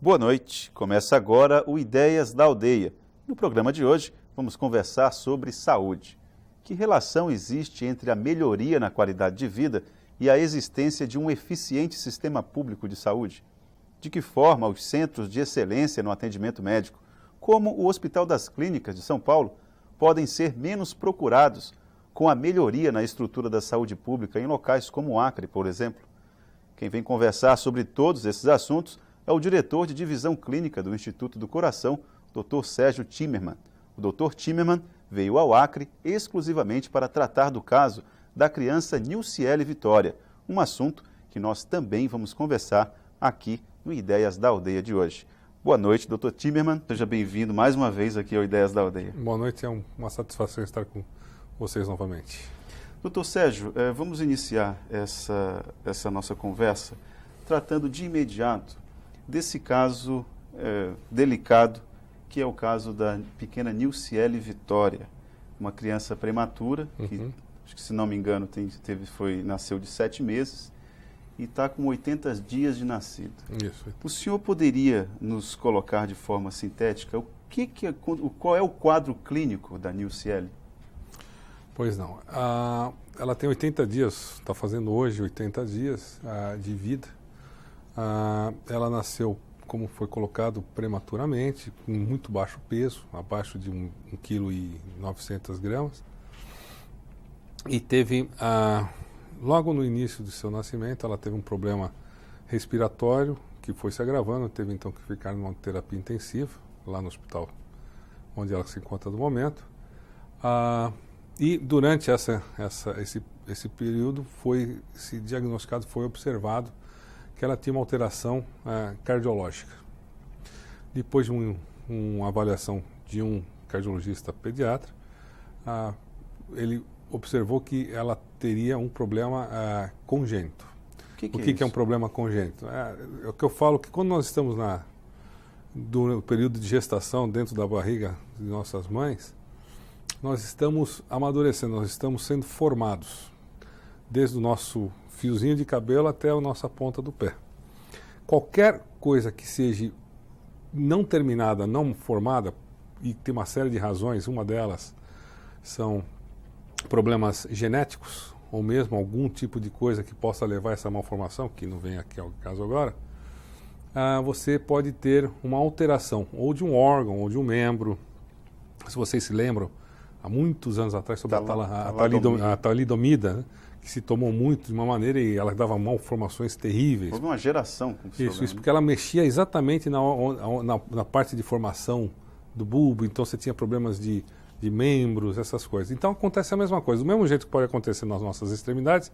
Boa noite, começa agora o Ideias da Aldeia. No programa de hoje vamos conversar sobre saúde. Que relação existe entre a melhoria na qualidade de vida e a existência de um eficiente sistema público de saúde? De que forma os centros de excelência no atendimento médico, como o Hospital das Clínicas de São Paulo, podem ser menos procurados com a melhoria na estrutura da saúde pública em locais como o Acre, por exemplo? Quem vem conversar sobre todos esses assuntos é o diretor de divisão clínica do Instituto do Coração, Dr. Sérgio Timmermann. O Dr. Timmermann veio ao Acre exclusivamente para tratar do caso da criança Nilciele Vitória, um assunto que nós também vamos conversar aqui no Ideias da Aldeia de hoje. Boa noite, Dr. Timmermann. Seja bem-vindo mais uma vez aqui ao Ideias da Aldeia. Boa noite, é uma satisfação estar com vocês novamente. Dr. Sérgio, vamos iniciar essa nossa conversa tratando de imediato desse caso delicado, que é o caso da pequena Nilciele Vitória, uma criança prematura, que, acho que, se não me engano, nasceu de 7 meses e está com 80 dias de nascido. Isso. O senhor poderia nos colocar de forma sintética qual é o quadro clínico da Nilciele? Pois não. Ela tem 80 dias, está fazendo hoje 80 dias de vida. Ela nasceu, como foi colocado, prematuramente, com muito baixo peso, abaixo de 1,9 kg. E teve, logo no início do seu nascimento, ela teve um problema respiratório, que foi se agravando, teve então que ficar numa terapia intensiva, lá no hospital onde ela se encontra no momento. E durante esse período foi observado que ela tinha uma alteração cardiológica. Depois de uma avaliação de um cardiologista pediatra, ele observou que ela teria um problema congênito. O que é um problema congênito? É o que eu falo, que quando nós estamos no período de gestação dentro da barriga de nossas mães, nós estamos amadurecendo, nós estamos sendo formados, desde o nosso fiozinho de cabelo até a nossa ponta do pé. Qualquer coisa que seja não terminada, não formada, e tem uma série de razões, uma delas são problemas genéticos, ou mesmo algum tipo de coisa que possa levar a essa malformação, que não vem aqui ao caso agora, você pode ter uma alteração, ou de um órgão, ou de um membro. Se vocês se lembram, há muitos anos atrás, sobre a talidomida, né? Que se tomou muito de uma maneira e ela dava malformações terríveis. Houve uma geração com isso, porque ela mexia exatamente na parte de formação do bulbo, então você tinha problemas de membros, essas coisas. Então acontece a mesma coisa. Do mesmo jeito que pode acontecer nas nossas extremidades,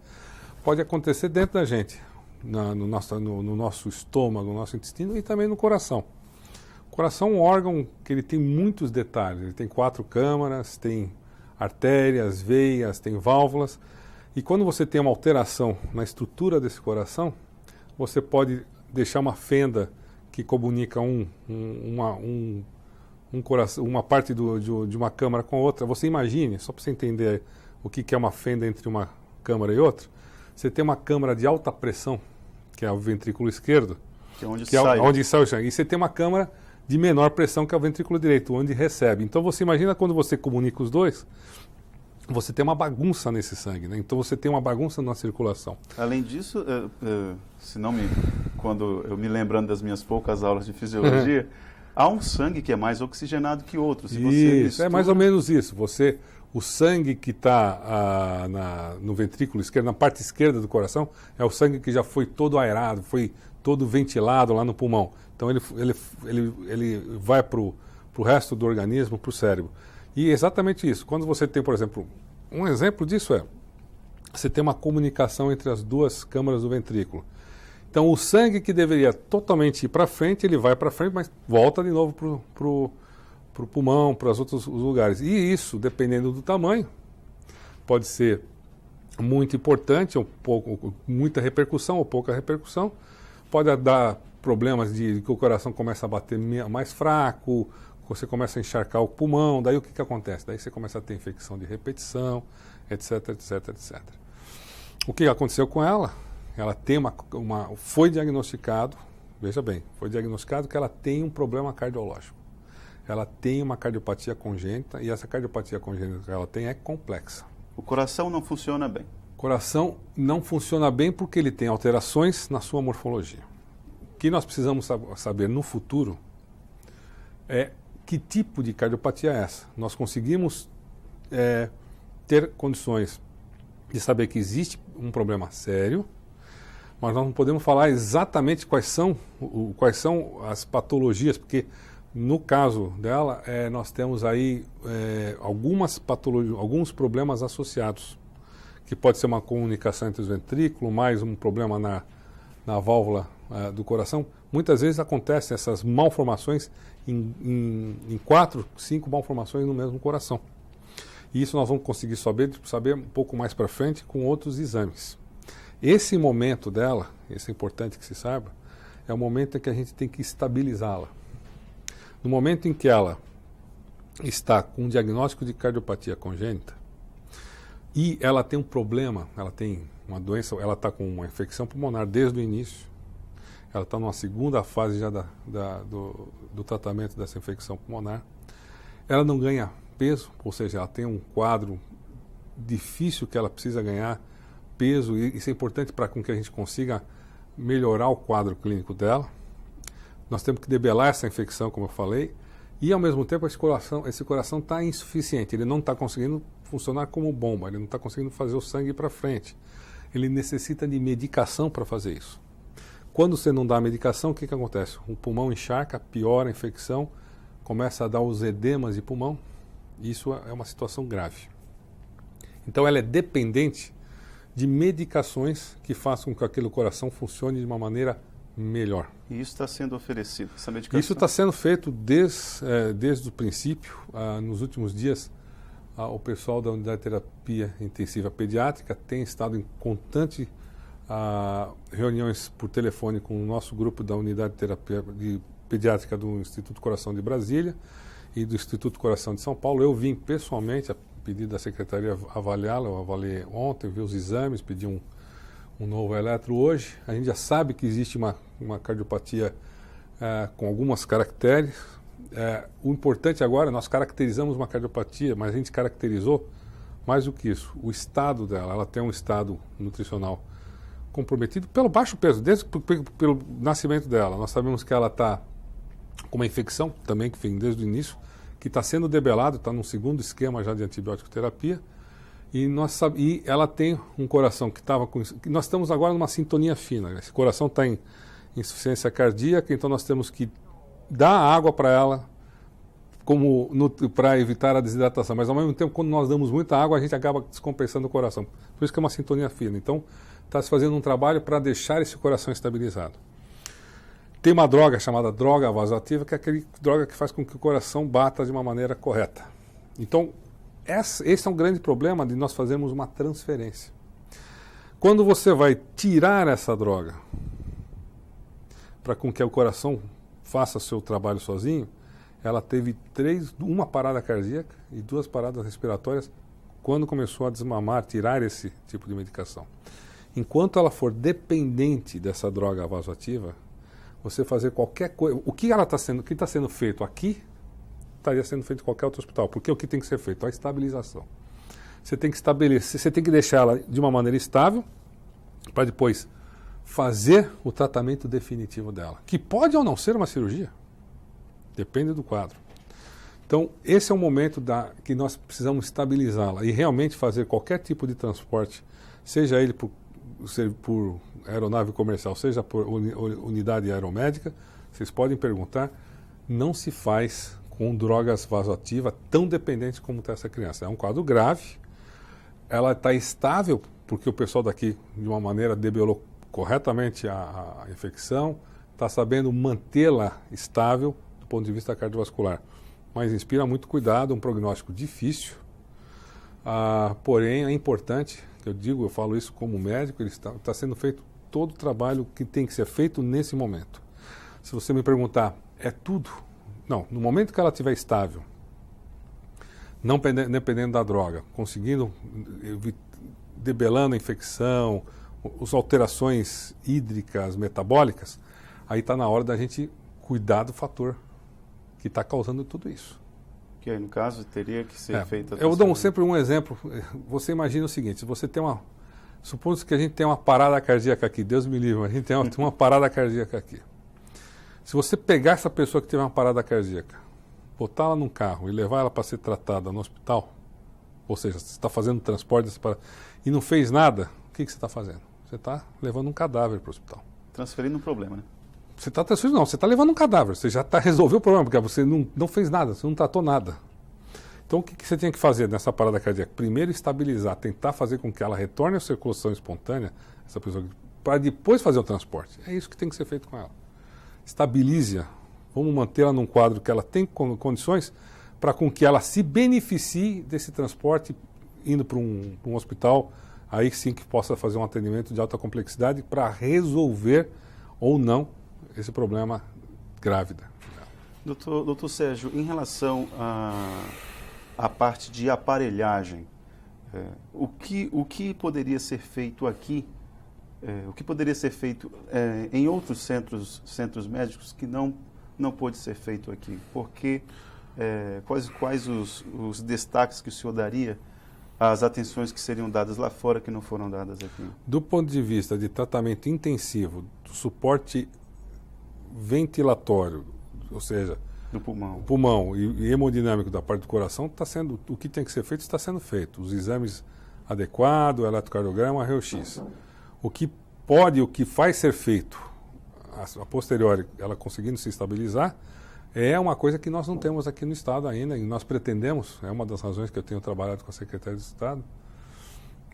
pode acontecer dentro da gente, no nosso estômago, no nosso intestino e também no coração. O coração é um órgão que ele tem muitos detalhes. Ele tem 4 câmaras, tem artérias, veias, tem válvulas. E quando você tem uma alteração na estrutura desse coração, você pode deixar uma fenda que comunica uma parte de uma câmara com a outra. Você imagine, só para você entender o que é uma fenda entre uma câmara e outra, você tem uma câmara de alta pressão, que é o ventrículo esquerdo, que é onde sai o sangue. E você tem uma câmara de menor pressão, que é o ventrículo direito, onde recebe. Então você imagina quando você comunica os dois, você tem uma bagunça nesse sangue, né? Então você tem uma bagunça na circulação. Além disso, quando eu me lembrando das minhas poucas aulas de fisiologia, há um sangue que é mais oxigenado que outro. Isso, é mais ou menos isso. O sangue que está no ventrículo esquerdo, na parte esquerda do coração, é o sangue que já foi todo aerado, foi todo ventilado lá no pulmão. Então ele vai para o resto do organismo, para o cérebro. E é exatamente isso. Quando você tem, por exemplo, um exemplo disso você tem uma comunicação entre as duas câmaras do ventrículo. Então o sangue que deveria totalmente ir para frente, ele vai para frente, mas volta de novo para o pulmão, para os outros lugares. E isso, dependendo do tamanho, pode ser muito importante, muita repercussão ou pouca repercussão. Pode dar problemas de que o coração começa a bater mais fraco, você começa a encharcar o pulmão, daí o que acontece? Daí você começa a ter infecção de repetição, etc, etc, etc. O que aconteceu com ela? Ela tem foi diagnosticado veja bem, foi diagnosticado que ela tem um problema cardiológico. Ela tem uma cardiopatia congênita e essa cardiopatia congênita que ela tem é complexa. O coração não funciona bem. O coração não funciona bem porque ele tem alterações na sua morfologia. O que nós precisamos saber no futuro é que tipo de cardiopatia é essa. Nós conseguimos ter condições de saber que existe um problema sério, mas nós não podemos falar exatamente quais são as patologias, porque no caso dela nós temos aí algumas patologias, alguns problemas associados, que pode ser uma comunicação entre os ventrículos, mais um problema na válvula do coração. Muitas vezes acontecem essas malformações em 4, 5 malformações no mesmo coração. E isso nós vamos conseguir saber um pouco mais para frente com outros exames. Esse momento dela, esse é importante que se saiba, é o momento em que a gente tem que estabilizá-la. No momento em que ela está com um diagnóstico de cardiopatia congênita e ela tem um problema, ela tem uma doença, ela está com uma infecção pulmonar desde o início, ela está numa segunda fase já do tratamento dessa infecção pulmonar, ela não ganha peso, ou seja, ela tem um quadro difícil que ela precisa ganhar peso, e isso é importante para que a gente consiga melhorar o quadro clínico dela. Nós temos que debelar essa infecção, como eu falei, e ao mesmo tempo esse coração está insuficiente, ele não está conseguindo funcionar como bomba, ele não está conseguindo fazer o sangue para frente. Ele necessita de medicação para fazer isso. Quando você não dá a medicação, o que acontece? O pulmão encharca, piora a infecção, começa a dar os edemas de pulmão, e isso é uma situação grave. Então ela é dependente de medicações que façam com que aquele coração funcione de uma maneira melhor. E isso está sendo oferecido, essa medicação? Isso está sendo feito desde o princípio. Nos últimos dias, o pessoal da Unidade de Terapia Intensiva Pediátrica tem estado em constante reuniões por telefone com o nosso grupo da Unidade de Terapia Pediátrica do Instituto Coração de Brasília e do Instituto Coração de São Paulo. Eu vim pessoalmente, a pedido da Secretaria, avaliá-la. Eu avaliei ontem, vi os exames, pedi um novo eletro hoje. A gente já sabe que existe uma cardiopatia com algumas caracteres. O importante agora, nós caracterizamos uma cardiopatia, mas a gente caracterizou mais do que isso, o estado dela. Ela tem um estado nutricional comprometido pelo baixo peso, pelo nascimento dela. Nós sabemos que ela está com uma infecção também, que vem desde o início, que está sendo debelado, está num segundo esquema já de antibiótico terapia. E ela tem um coração que estava com... Nós estamos agora numa sintonia fina. Esse coração está em insuficiência cardíaca, então nós temos que dar água para ela para evitar a desidratação. Mas ao mesmo tempo, quando nós damos muita água, a gente acaba descompensando o coração. Por isso que é uma sintonia fina. Então, está se fazendo um trabalho para deixar esse coração estabilizado. Tem uma droga chamada droga vasoativa, que é aquela droga que faz com que o coração bata de uma maneira correta. Então, esse é um grande problema de nós fazermos uma transferência. Quando você vai tirar essa droga para com que o coração faça seu trabalho sozinho, ela teve uma parada cardíaca e 2 paradas respiratórias quando começou a desmamar, tirar esse tipo de medicação. Enquanto ela for dependente dessa droga vasoativa, você fazer qualquer coisa... O que está sendo feito aqui estaria sendo feito em qualquer outro hospital. Porque o que tem que ser feito? A estabilização. Você tem que estabelecer, você tem que deixar ela de uma maneira estável para depois fazer o tratamento definitivo dela. Que pode ou não ser uma cirurgia. Depende do quadro. Então, esse é o momento que nós precisamos estabilizá-la e realmente fazer qualquer tipo de transporte, seja ele por aeronave comercial, seja por unidade aeromédica. Vocês podem perguntar, não se faz com drogas vasoativas tão dependentes como está essa criança. É um quadro grave, ela está estável, porque o pessoal daqui, de uma maneira, debelou corretamente a infecção, está sabendo mantê-la estável do ponto de vista cardiovascular. Mas inspira muito cuidado, um prognóstico difícil, porém é importante, eu falo isso como médico, está sendo feito todo o trabalho que tem que ser feito nesse momento. Se você me perguntar, é tudo? Não, no momento que ela estiver estável, não dependendo da droga, conseguindo, debelando a infecção, as alterações hídricas, metabólicas, aí está na hora da gente cuidar do fator que está causando tudo isso. Que aí, no caso, teria que ser feita... Eu dou sempre um exemplo. Você imagina o seguinte, você tem uma... Supondo que a gente tem uma parada cardíaca aqui, Deus me livre, a gente tem uma parada cardíaca aqui. Se você pegar essa pessoa que teve uma parada cardíaca, botar ela num carro e levar ela para ser tratada no hospital, ou seja, você está fazendo transporte dessa parada, e não fez nada, o que você está fazendo? Você está levando um cadáver para o hospital. Transferindo um problema, né? Você está transferindo, não, você está levando um cadáver, você já resolveu o problema, porque você não fez nada, você não tratou nada. Então o que você tem que fazer nessa parada cardíaca? Primeiro estabilizar, tentar fazer com que ela retorne à circulação espontânea, essa pessoa, para depois fazer o transporte. É isso que tem que ser feito com ela. Estabilize-a, vamos mantê-la num quadro que ela tem condições para com que ela se beneficie desse transporte indo para um hospital, aí sim que possa fazer um atendimento de alta complexidade para resolver ou não esse problema grávida. Doutor Sérgio, em relação à parte de aparelhagem, o que poderia ser feito aqui, o que poderia ser feito em outros centros médicos que não pôde ser feito aqui? Porque quais os destaques que o senhor daria às atenções que seriam dadas lá fora que não foram dadas aqui? Do ponto de vista de tratamento intensivo, do suporte ventilatório, ou seja, do pulmão, e hemodinâmico da parte do coração, o que tem que ser feito está sendo feito. Os exames adequados, o eletrocardiograma, raio-x. O que faz ser feito a posteriori, ela conseguindo se estabilizar, é uma coisa que nós não temos aqui no Estado ainda, e nós pretendemos, é uma das razões que eu tenho trabalhado com a Secretaria de Estado,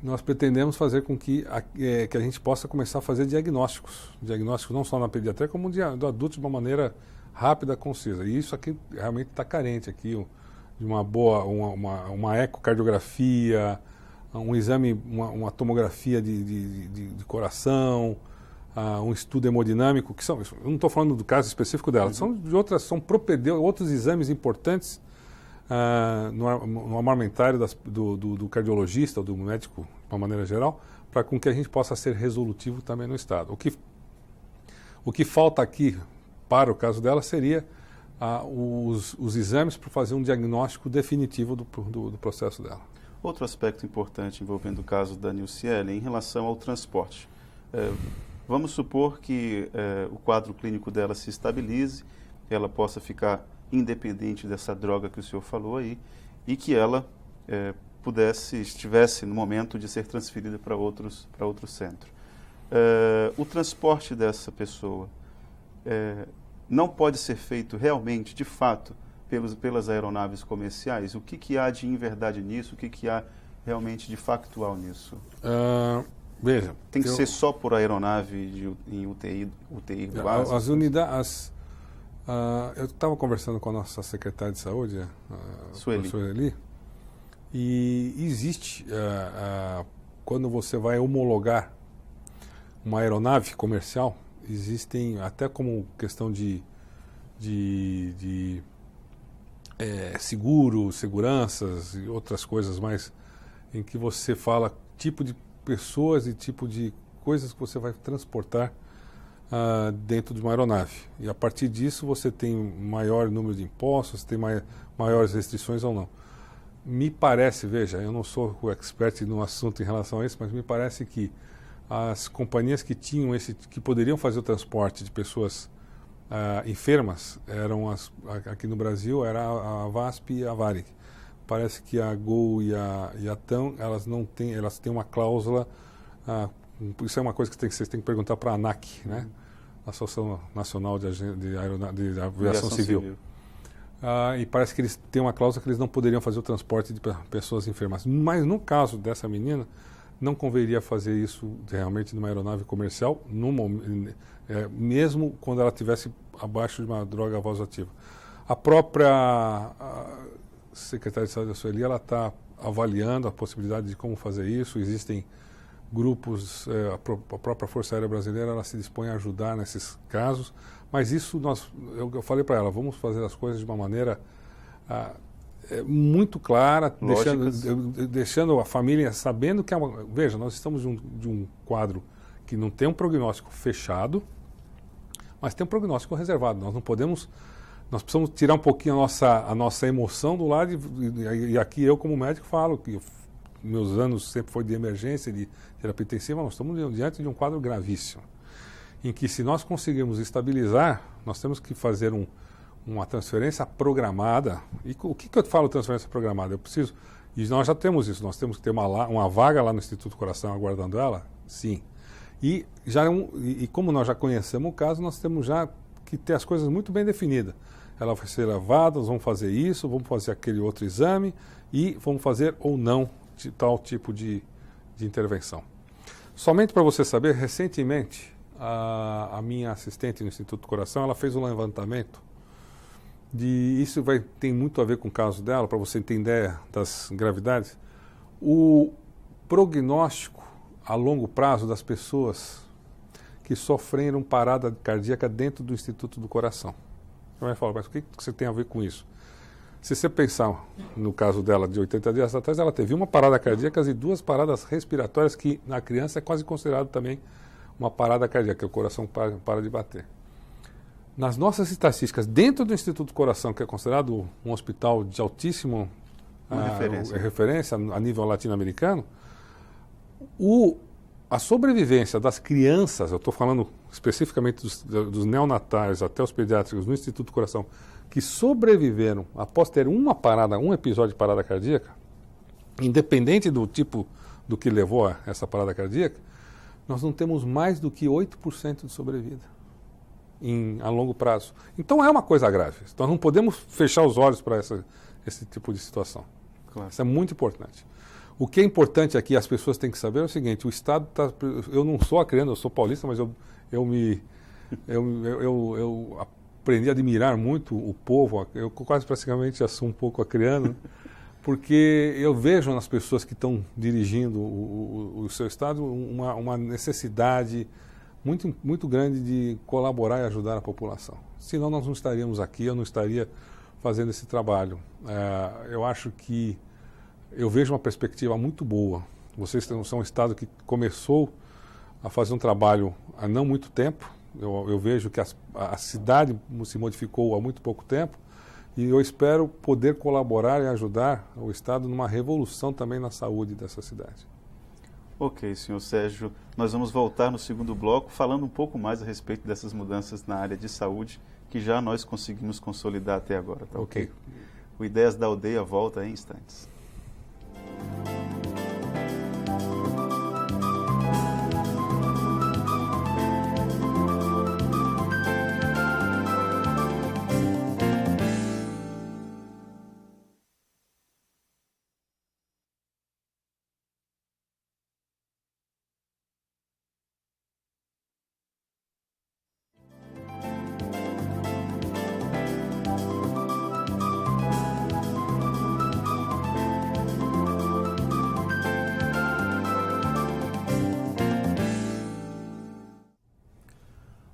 nós pretendemos fazer com que a gente possa começar a fazer diagnósticos não só na pediatria, como do adulto de uma maneira rápida, concisa. E isso aqui realmente está carente aqui, de uma ecocardiografia, um exame, uma tomografia de coração, um estudo hemodinâmico, eu não estou falando do caso específico dela, são outros exames importantes no armamentário do cardiologista, ou do médico, de uma maneira geral, para com que a gente possa ser resolutivo também no Estado. O que falta aqui, para o caso dela, seria os exames para fazer um diagnóstico definitivo do processo dela. Outro aspecto importante envolvendo o caso da Nilciele, em relação ao transporte. Vamos supor que o quadro clínico dela se estabilize, ela possa ficar independente dessa droga que o senhor falou aí, e que ela estivesse no momento de ser transferida para outro centro. O transporte dessa pessoa não pode ser feito realmente, de fato, pelas aeronaves comerciais? O que há de inverdade nisso? O que há realmente de factual nisso? Veja, tem que ser só por aeronave em UTI básico? As unidades... eu estava conversando com a nossa secretária de saúde, a Sueli, e existe, quando você vai homologar uma aeronave comercial, existem, até como questão de seguranças e outras coisas mais, em que você fala tipo de pessoas e tipo de coisas que você vai transportar dentro de uma aeronave. E a partir disso você tem maior número de impostos, tem maiores restrições ou não. Me parece, veja, eu não sou o expert no assunto em relação a isso, mas me parece que as companhias que poderiam fazer o transporte de pessoas enfermas aqui no Brasil era a VASP e a Varig. Parece que a Gol e a TAM, elas têm uma cláusula, isso é uma coisa que vocês têm que perguntar para a ANAC, né? Associação Nacional de Aviação Civil. E parece que eles têm uma cláusula que eles não poderiam fazer o transporte de pessoas enfermas. Mas no caso dessa menina, não converia fazer isso realmente numa aeronave comercial, mesmo quando ela estivesse abaixo de uma droga vasoativa. A própria secretária de saúde da Sueli, ela está avaliando a possibilidade de como fazer isso. Existem grupos, a própria Força Aérea Brasileira, ela se dispõe a ajudar nesses casos, mas isso eu falei para ela, vamos fazer as coisas de uma maneira muito clara, deixando a família sabendo que veja, nós estamos de um quadro que não tem um prognóstico fechado, mas tem um prognóstico reservado. Nós precisamos tirar um pouquinho a nossa emoção do lado e aqui eu como médico falo que meus anos sempre foi de emergência, de terapia intensiva, nós estamos diante de um quadro gravíssimo, em que se nós conseguirmos estabilizar, nós temos que fazer uma transferência programada. E o que eu falo transferência programada? E nós já temos isso, nós temos que ter uma vaga lá no Instituto do Coração aguardando ela? Sim. E como nós já conhecemos o caso, nós temos já que ter as coisas muito bem definidas. Ela vai ser levada, nós vamos fazer isso, vamos fazer aquele outro exame e vamos fazer ou não de tal tipo de intervenção. Somente para você saber, recentemente, a minha assistente no Instituto do Coração, ela fez um levantamento isso tem muito a ver com o caso dela, para você entender das gravidades. O prognóstico a longo prazo das pessoas que sofreram parada cardíaca dentro do Instituto do Coração. Você vai falar, mas o que você tem a ver com isso? Se você pensar no caso dela de 80 dias atrás, ela teve uma parada cardíaca e 2 paradas respiratórias, que na criança é quase considerado também uma parada cardíaca, que o coração para de bater. Nas nossas estatísticas, dentro do Instituto do Coração, que é considerado um hospital de altíssima referência a nível latino-americano, a sobrevivência das crianças, eu estou falando especificamente dos neonatais até os pediátricos no Instituto do Coração, que sobreviveram após ter um episódio de parada cardíaca, independente do tipo do que levou a essa parada cardíaca, nós não temos mais do que 8% de sobrevida a longo prazo. Então é uma coisa grave. Nós não podemos fechar os olhos para esse tipo de situação. Claro. Isso é muito importante. O que é importante aqui, as pessoas têm que saber é o seguinte: o Estado está... Eu não sou acreano, eu sou paulista, mas eu aprendi a admirar muito o povo. Eu quase praticamente sou um pouco acreano, porque eu vejo nas pessoas que estão dirigindo o seu Estado uma necessidade muito, muito grande de colaborar e ajudar a população. Senão nós não estaríamos aqui, eu não estaria fazendo esse trabalho. Eu acho que eu vejo uma perspectiva muito boa. Vocês são um Estado que começou a fazer um trabalho há não muito tempo. Eu vejo que a cidade se modificou há muito pouco tempo e eu espero poder colaborar e ajudar o Estado numa revolução também na saúde dessa cidade. Ok, senhor Sérgio. Nós vamos voltar no segundo bloco falando um pouco mais a respeito dessas mudanças na área de saúde que já nós conseguimos consolidar até agora. Tá ok? O Ideias da Aldeia volta em instantes.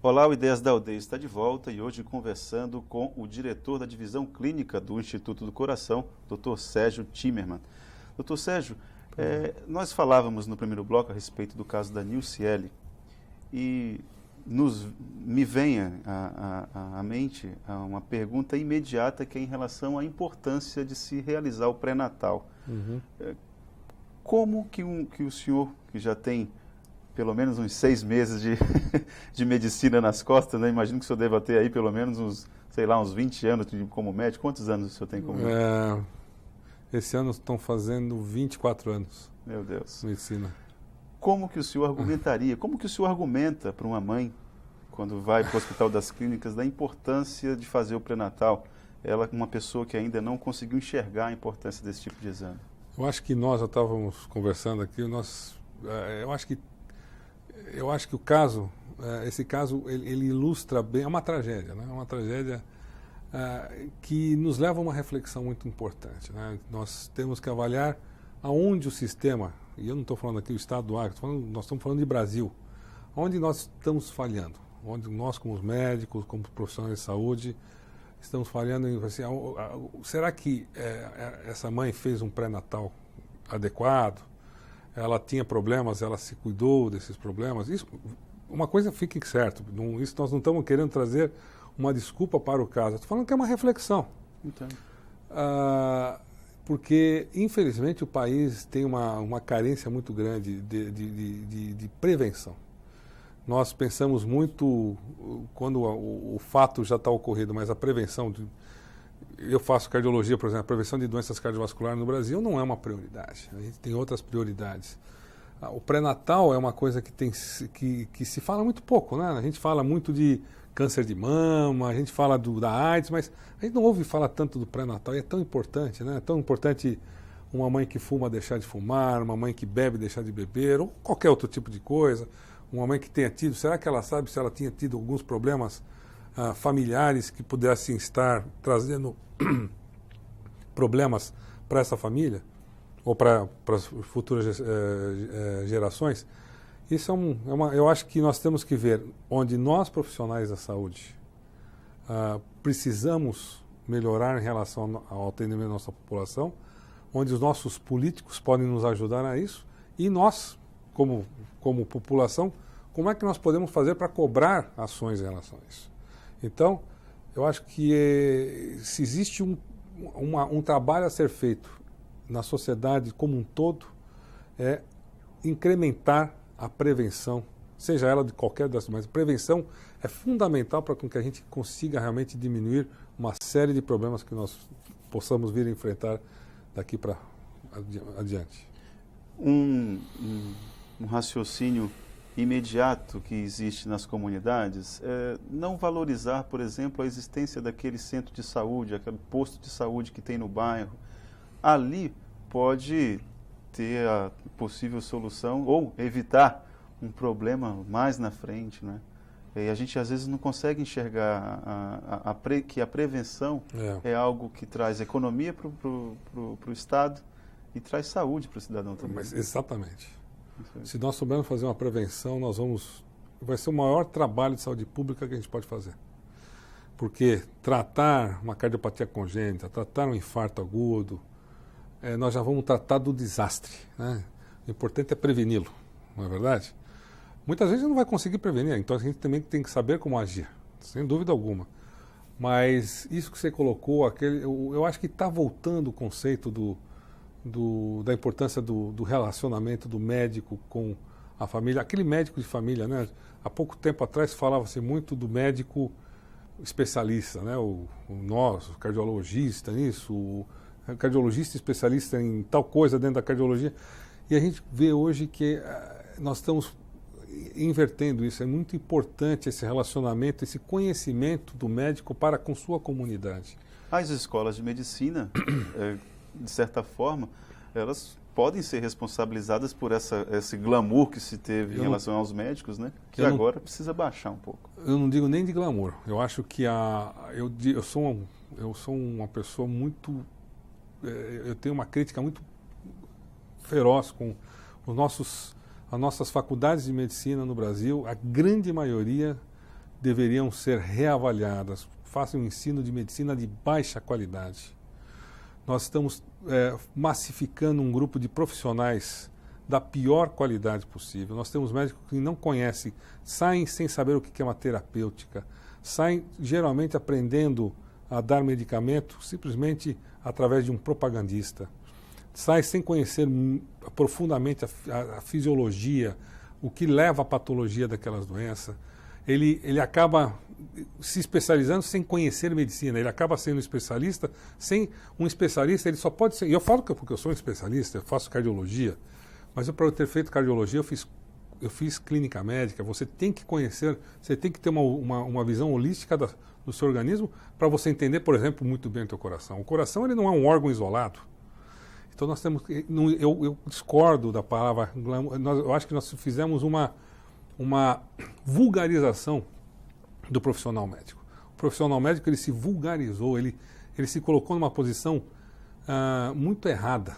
Olá, o Ideias da Aldeia está de volta e hoje conversando com o diretor da Divisão Clínica do Instituto do Coração, Dr. Sérgio Timmermann. Dr. Sérgio, nós falávamos no primeiro bloco a respeito do caso da Nilciele e me vem à mente uma pergunta imediata que é em relação à importância de se realizar o pré-natal. Uhum. Como que o senhor, que já tem pelo menos uns 6 meses de medicina nas costas, né? Imagino que o senhor deva ter aí pelo menos uns 20 anos como médico. Quantos anos o senhor tem como médico? Esse ano estão fazendo 24 anos. Meu Deus. Medicina. Como que o senhor argumentaria, como que o senhor argumenta para uma mãe, quando vai para o Hospital das Clínicas, da importância de fazer o pré-natal? Ela, uma pessoa que ainda não conseguiu enxergar a importância desse tipo de exame. Eu acho que nós já estávamos conversando aqui, eu acho que esse caso, ele ilustra bem, é uma tragédia, né? É uma tragédia que nos leva a uma reflexão muito importante, né? Nós temos que avaliar aonde o sistema, e eu não estou falando aqui do Estado do Acre, nós estamos falando de Brasil, onde nós estamos falhando, onde nós como médicos, como profissionais de saúde, estamos falhando em, assim, será que essa mãe fez um pré-natal adequado? Ela tinha problemas, ela se cuidou desses problemas? Isso, uma coisa fique certo, isso nós não estamos querendo trazer uma desculpa para o caso, estou falando que é uma reflexão. Entendo. Porque, infelizmente, o país tem uma carência muito grande de prevenção. Nós pensamos muito quando o fato já está ocorrido, mas a prevenção... Eu faço cardiologia, por exemplo, a prevenção de doenças cardiovasculares no Brasil não é uma prioridade. A gente tem outras prioridades. O pré-natal é uma coisa que se fala muito pouco, né? A gente fala muito de câncer de mama, a gente fala da AIDS, mas a gente não ouve falar tanto do pré-natal e é tão importante, né? É tão importante uma mãe que fuma deixar de fumar, uma mãe que bebe deixar de beber, ou qualquer outro tipo de coisa. Uma mãe que tenha tido, será que ela sabe se ela tinha tido alguns problemas familiares que pudessem estar trazendo problemas para essa família ou para as futuras gerações? Isso eu acho que nós temos que ver onde nós, profissionais da saúde, precisamos melhorar em relação ao atendimento da nossa população, onde os nossos políticos podem nos ajudar a isso, e nós, como população, como é que nós podemos fazer para cobrar ações em relação a isso. Então, eu acho que se existe um trabalho a ser feito na sociedade como um todo, é incrementar a prevenção, seja ela de qualquer das, mas prevenção é fundamental para que a gente consiga realmente diminuir uma série de problemas que nós possamos vir a enfrentar daqui para adiante. Um raciocínio imediato que existe nas comunidades é não valorizar, por exemplo, a existência daquele centro de saúde, aquele posto de saúde que tem no bairro. Ali pode ter a possível solução ou evitar um problema mais na frente, né? E a gente às vezes não consegue enxergar que a prevenção é algo que traz economia para o Estado e traz saúde para o cidadão também. Mas, exatamente. Se nós soubermos fazer uma prevenção, vai ser o maior trabalho de saúde pública que a gente pode fazer. Porque tratar uma cardiopatia congênita, tratar um infarto agudo, nós já vamos tratar do desastre, né? O importante é preveni-lo, não é verdade? Muitas vezes a gente não vai conseguir prevenir, então a gente também tem que saber como agir, sem dúvida alguma. Mas isso que você colocou, eu acho que está voltando o conceito da importância do relacionamento do médico com a família. Aquele médico de família, né? Há pouco tempo atrás falava-se muito do médico especialista, né? O cardiologista nisso, o cardiologista especialista em tal coisa dentro da cardiologia. E a gente vê hoje que nós estamos invertendo isso. É muito importante esse relacionamento, esse conhecimento do médico para com sua comunidade. As escolas de medicina, de certa forma, elas podem ser responsabilizadas por esse glamour que se teve em relação aos médicos, né? Que agora precisa baixar um pouco. Eu não digo nem de glamour. Eu acho que eu sou uma pessoa muito... eu tenho uma crítica muito feroz com as nossas faculdades de medicina no Brasil. A grande maioria deveriam ser reavaliadas. Façam um ensino de medicina de baixa qualidade. Nós estamos massificando um grupo de profissionais da pior qualidade possível. Nós temos médicos que não conhecem, saem sem saber o que é uma terapêutica, saem geralmente aprendendo a dar medicamento simplesmente através de um propagandista. Sai sem conhecer profundamente a fisiologia, o que leva à patologia daquelas doenças. Ele acaba se especializando sem conhecer medicina. Ele acaba sendo especialista sem um especialista. Ele só pode ser... E eu falo porque eu sou um especialista, eu faço cardiologia, mas para eu ter feito cardiologia eu fiz clínica médica. Você tem que conhecer, você tem que ter uma visão holística do seu organismo para você entender, por exemplo, muito bem o teu coração. O coração ele não é um órgão isolado. Então nós temos que... Eu discordo da palavra glamour. Eu acho que nós fizemos uma vulgarização do profissional médico. O profissional médico ele se vulgarizou, ele se colocou numa posição muito errada.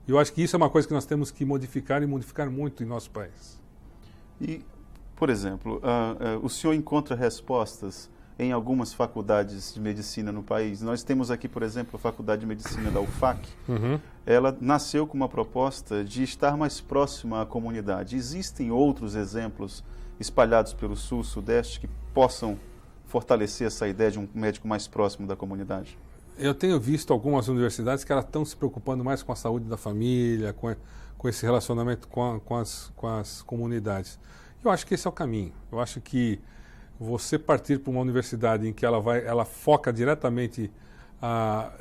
Eu acho que isso é uma coisa que nós temos que modificar e modificar muito em nosso país. E, por exemplo, o senhor encontra respostas em algumas faculdades de medicina no país? Nós temos aqui, por exemplo, a Faculdade de Medicina da UFAC. Uhum. Ela nasceu com uma proposta de estar mais próxima à comunidade. Existem outros exemplos espalhados pelo Sul, Sudeste, que possam fortalecer essa ideia de um médico mais próximo da comunidade? Eu tenho visto algumas universidades que elas estão se preocupando mais com a saúde da família, com esse relacionamento com as comunidades. Eu acho que esse é o caminho. Eu acho que você partir para uma universidade em que ela foca diretamente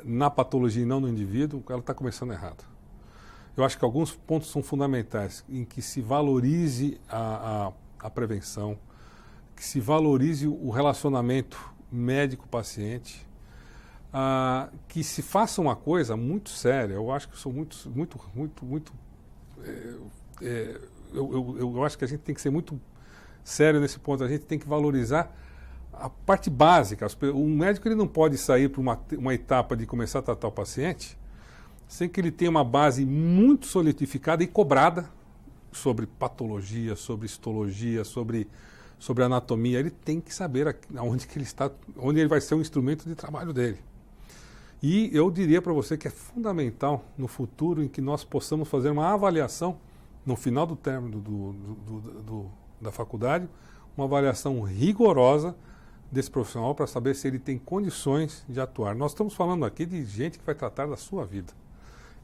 na patologia e não no indivíduo, ela está começando errado. Eu acho que alguns pontos são fundamentais, em que se valorize a prevenção, que se valorize o relacionamento médico-paciente, que se faça uma coisa muito séria. Eu acho que sou eu acho que a gente tem que ser muito sério nesse ponto. A gente tem que valorizar a parte básica. O médico ele não pode sair para uma etapa de começar a tratar o paciente sem que ele tenha uma base muito solidificada e cobrada sobre patologia, sobre histologia, sobre anatomia. Ele tem que saber onde que ele está, onde ele vai ser o instrumento de trabalho dele. E eu diria para você que é fundamental no futuro em que nós possamos fazer uma avaliação no final do término da faculdade, uma avaliação rigorosa desse profissional para saber se ele tem condições de atuar. Nós estamos falando aqui de gente que vai tratar da sua vida.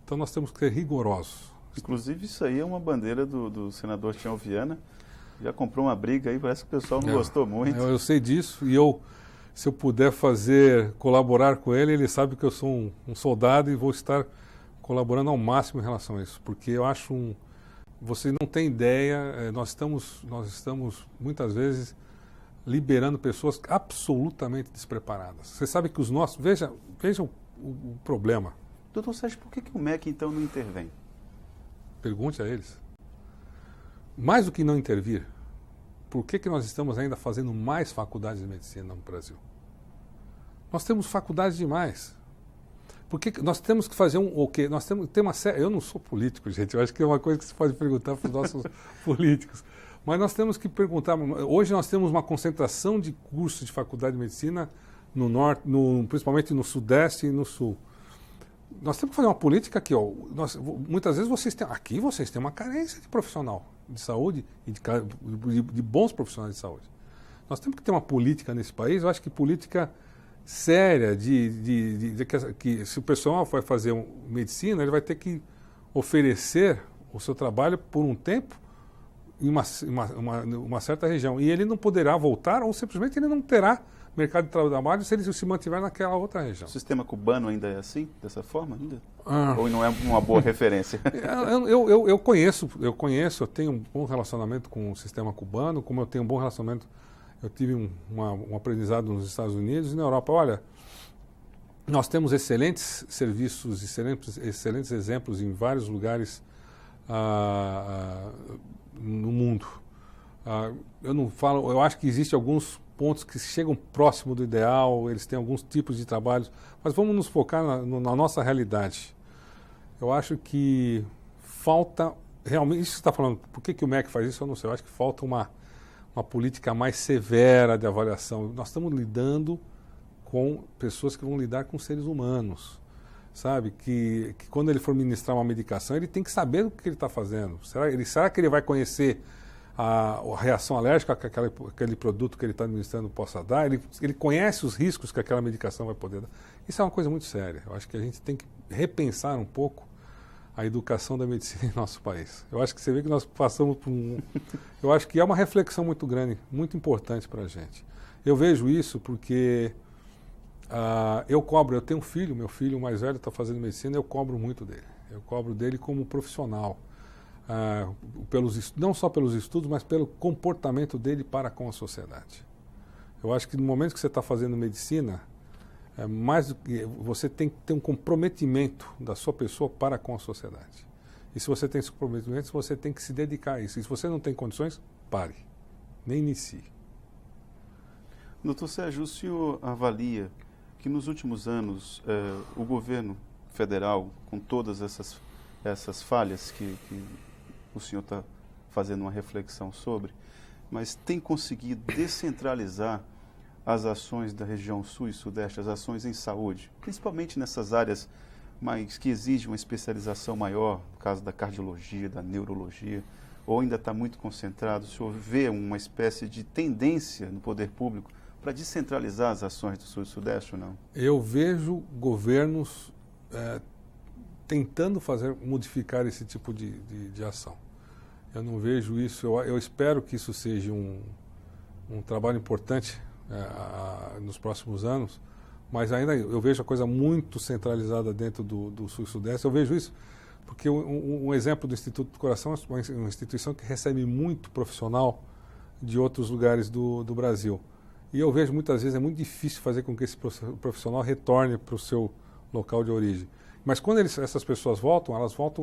Então nós temos que ser rigorosos. Inclusive isso aí é uma bandeira do senador Tião Viana. Já comprou uma briga aí, parece que o pessoal não gostou muito. Eu sei disso e se eu puder colaborar com ele, ele sabe que eu sou um soldado e vou estar colaborando ao máximo em relação a isso. Porque eu acho você não tem ideia, nós estamos muitas vezes liberando pessoas absolutamente despreparadas. Você sabe que os nossos... Veja o problema. Doutor Sérgio, por que o MEC então não intervém? Pergunte a eles. Mais do que não intervir, por que nós estamos ainda fazendo mais faculdades de medicina no Brasil? Nós temos faculdades demais. Porque nós temos que fazer o quê? Nós temos que ter uma série... Eu não sou político, gente. Eu acho que é uma coisa que se pode perguntar para os nossos políticos. Mas nós temos que perguntar... Hoje nós temos uma concentração de cursos de faculdade de medicina no norte, principalmente no Sudeste e no Sul. Nós temos que fazer uma política aqui. Muitas vezes vocês têm uma carência de profissional de saúde e de bons profissionais de saúde. Nós temos que ter uma política nesse país. Eu acho que política séria que se o pessoal vai fazer medicina, ele vai ter que oferecer o seu trabalho por um tempo em uma certa região. E ele não poderá voltar ou simplesmente ele não terá mercado de trabalho se ele se mantiver naquela outra região. O sistema cubano ainda é assim? Dessa forma ainda? Ou não é uma boa referência? Eu conheço, eu tenho um bom relacionamento com o sistema cubano, como eu tenho um bom relacionamento, eu tive um aprendizado nos Estados Unidos e na Europa. Olha, nós temos excelentes serviços, excelentes exemplos em vários lugares no mundo. Eu acho que existem alguns pontos que chegam próximo do ideal, eles têm alguns tipos de trabalhos, mas vamos nos focar na nossa realidade. Eu acho que falta, realmente, isso que você está falando, por que o MEC faz isso, eu não sei, eu acho que falta uma política mais severa de avaliação. Nós estamos lidando com pessoas que vão lidar com seres humanos, sabe? Que quando ele for ministrar uma medicação, ele tem que saber o que ele está fazendo. Será que ele vai conhecer a reação alérgica que aquele produto que ele está administrando possa dar? Ele conhece os riscos que aquela medicação vai poder dar? Isso é uma coisa muito séria. Eu acho que a gente tem que repensar um pouco a educação da medicina em nosso país. Eu acho que você vê que nós passamos por eu acho que é uma reflexão muito grande, muito importante para a gente. Eu vejo isso porque eu tenho um filho, meu filho mais velho está fazendo medicina, eu cobro muito dele. Eu cobro dele como profissional. Não só pelos estudos, mas pelo comportamento dele para com a sociedade. Eu acho que no momento que você está fazendo medicina, mais do que você tem que ter um comprometimento da sua pessoa para com a sociedade. E se você tem esse comprometimento, você tem que se dedicar a isso. E se você não tem condições, pare, nem inicie. Doutor Sérgio, o senhor avalia que nos últimos anos o governo federal, com todas essas falhas que o senhor está fazendo uma reflexão sobre, mas tem conseguido descentralizar as ações da região sul e sudeste, as ações em saúde, principalmente nessas áreas que exigem uma especialização maior, no caso da cardiologia, da neurologia. ou ainda está muito concentrado? O senhor vê uma espécie de tendência no poder público para descentralizar as ações do Sul e Sudeste ou não? Eu vejo governos tentando modificar esse tipo de ação. Eu não vejo isso, eu espero que isso seja um trabalho importante nos próximos anos, mas ainda eu vejo a coisa muito centralizada dentro do Sul e Sudeste. Eu vejo isso porque um exemplo do Instituto do Coração é uma instituição que recebe muito profissional de outros lugares do Brasil. E eu vejo muitas vezes é muito difícil fazer com que esse profissional retorne para o seu local de origem. Mas quando essas pessoas voltam,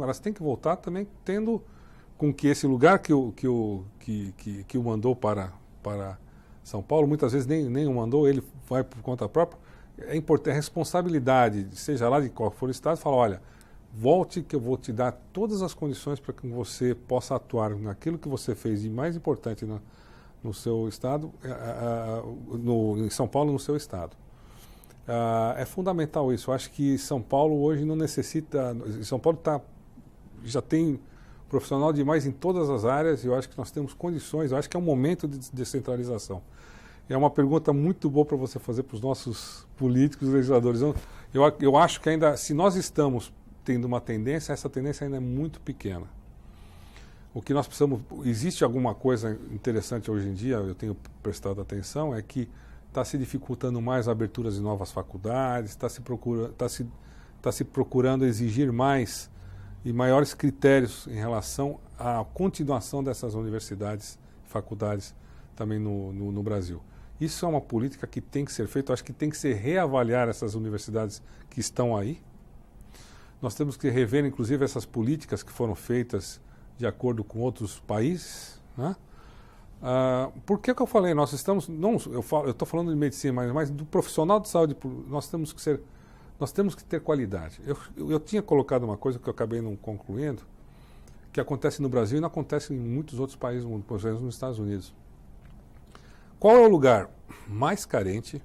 elas têm que voltar também tendo com que esse lugar que o mandou para São Paulo, muitas vezes nem o mandou, ele vai por conta própria. É importante, a responsabilidade, seja lá de qual for o estado, fala, olha, volte que eu vou te dar todas as condições para que você possa atuar naquilo que você fez de mais importante no seu estado, em São Paulo, no seu estado. É fundamental isso. Eu acho que São Paulo hoje não necessita... São Paulo já tem profissional demais em todas as áreas e eu acho que nós temos condições, eu acho que é um momento de descentralização. É uma pergunta muito boa para você fazer para os nossos políticos e legisladores. Eu acho que ainda, se nós estamos tendo uma tendência, essa tendência ainda é muito pequena. O que nós precisamos... Existe alguma coisa interessante hoje em dia, eu tenho prestado atenção, é que está se dificultando mais a abertura de novas faculdades, está se procurando exigir mais e maiores critérios em relação à continuação dessas universidades, faculdades também no Brasil. Isso é uma política que tem que ser feita, eu acho que tem que se reavaliar essas universidades que estão aí. Nós temos que rever, inclusive, essas políticas que foram feitas de acordo com outros países, né? Por que eu falei? Nós estamos, eu estou falando de medicina, mas do profissional de saúde, nós temos que ter qualidade. Eu tinha colocado uma coisa que eu acabei não concluindo, que acontece no Brasil e não acontece em muitos outros países do mundo, por exemplo, nos Estados Unidos. Qual é o lugar mais carente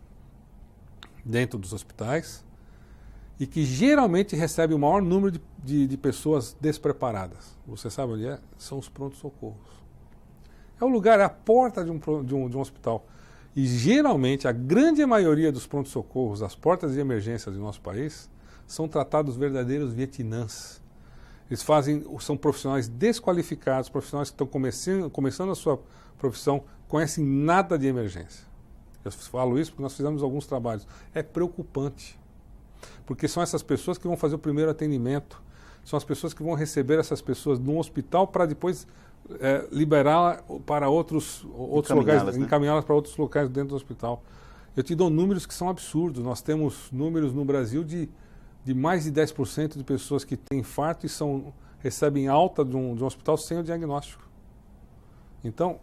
dentro dos hospitais e que geralmente recebe o maior número de pessoas despreparadas? Você sabe onde é? São os pronto-socorros. É o lugar, é a porta de um hospital. E geralmente a grande maioria dos pronto-socorros, as portas de emergência do nosso país, são tratados verdadeiros vietnãs. Eles são profissionais desqualificados, profissionais que estão começando a sua profissão, conhecem nada de emergência. Eu falo isso porque nós fizemos alguns trabalhos. É preocupante, porque são essas pessoas que vão fazer o primeiro atendimento, são as pessoas que vão receber essas pessoas num hospital para depois liberá-la para outros lugares, né? Encaminhá-las para outros locais dentro do hospital. Eu te dou números que são absurdos. Nós temos números no Brasil de mais de 10% de pessoas que têm infarto e recebem alta de um hospital sem o diagnóstico. Então,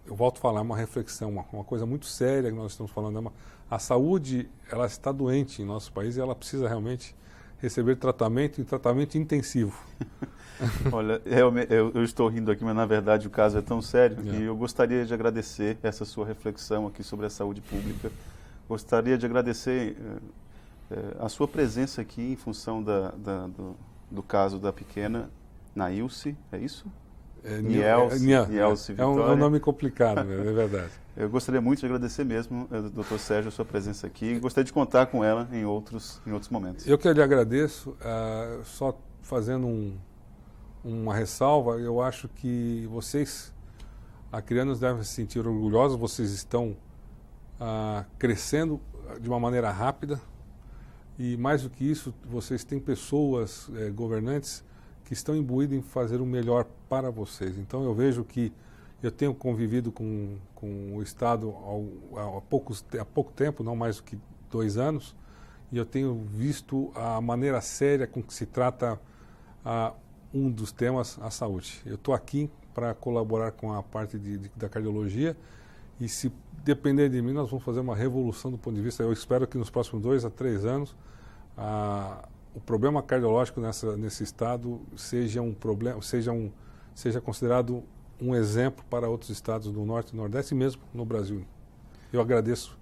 eu volto a falar, é uma reflexão, uma coisa muito séria que nós estamos falando. A saúde, ela está doente em nosso país e ela precisa realmente receber tratamento e tratamento intensivo. Olha, eu estou rindo aqui, mas na verdade o caso é tão sério e eu gostaria de agradecer essa sua reflexão aqui sobre a saúde pública. Gostaria de agradecer a sua presença aqui em função do caso da pequena Nailce, é isso? Nielce Vitória. É um nome complicado, é verdade. Eu gostaria muito de agradecer mesmo, Dr. Sérgio, a sua presença aqui e gostaria de contar com ela em outros momentos. Eu que lhe agradeço, só fazendo uma ressalva, eu acho que vocês, acrianos, devem se sentir orgulhosos, vocês estão crescendo de uma maneira rápida e, mais do que isso, vocês têm pessoas, governantes, que estão imbuídos em fazer o melhor para vocês. Então eu vejo que eu tenho convivido com o Estado há pouco tempo, não mais do que 2 anos, e eu tenho visto a maneira séria com que se trata um dos temas, a saúde. Eu estou aqui para colaborar com a parte da cardiologia e, se depender de mim, nós vamos fazer uma revolução do ponto de vista. Eu espero que nos próximos 2 a 3 anos o problema cardiológico nesse estado seja seja considerado um exemplo para outros estados do Norte e Nordeste e mesmo no Brasil. Eu agradeço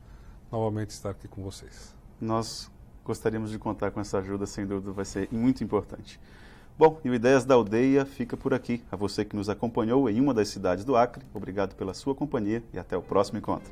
novamente estar aqui com vocês. Nós gostaríamos de contar com essa ajuda, sem dúvida vai ser muito importante. Bom, e o Ideias da Aldeia fica por aqui. A você que nos acompanhou em uma das cidades do Acre, obrigado pela sua companhia e até o próximo encontro.